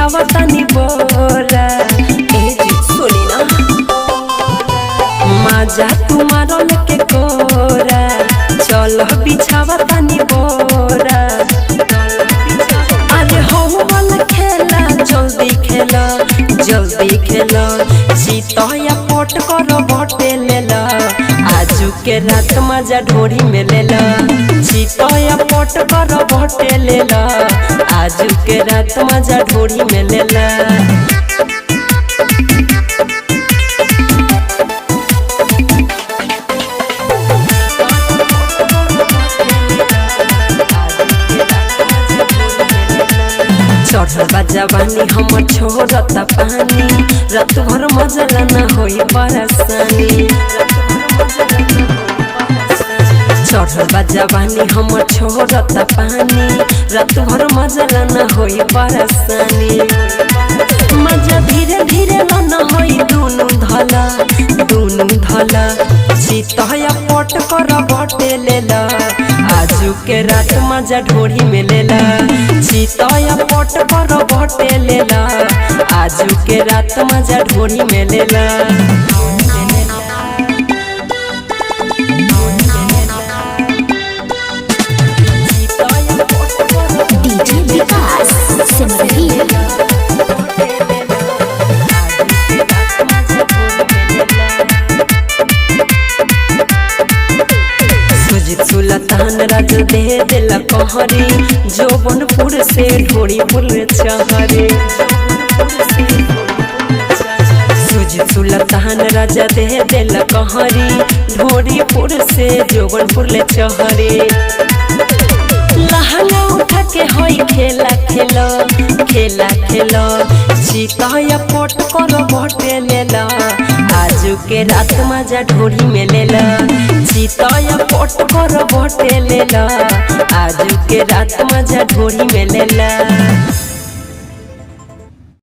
बिछावा तानी बोरा सुनी ना माजा तुम्हारा लेके कोरा चलो बिछावा तानी बोरा अरे हो वाला खेला जल्दी खेला सीता पोट करो बटे लेला आजू के रात मजा ढोरी में लेला सीता पोट करो बटे लेला आजू के रात मजा ढोरी में लेला चढ़ल बा जवानी हमर छोड़ता पानी रात भर मजा न होई परेशानी चढ़ल बा जवानी हमर छोड़ता पानी रात भर मजा न होई परेशानी मजा धीरे धीरे न होई दुनु धला सीता पोट कर बटे लेला आजू के रात मजा ढोरी में लेला सीता पोट कर बटे लेला आजू के रात मजा ढोरी में लेला डीजे विकास सिमरही सुल्तान राज दे दिला कहरी जोबनपुर से ढोरीपुर चहरे सुल्तान राजा दे दिला कहरी ढोरीपुर से जोबनपुर ले चहरे लहंगा उठा के होई खेला सीता पोट करो बटे लेला आजू के रात मजा ढोरी में लेला सीता पोट करो बटे लेला आजू के रात मजा ढोरी में लेला।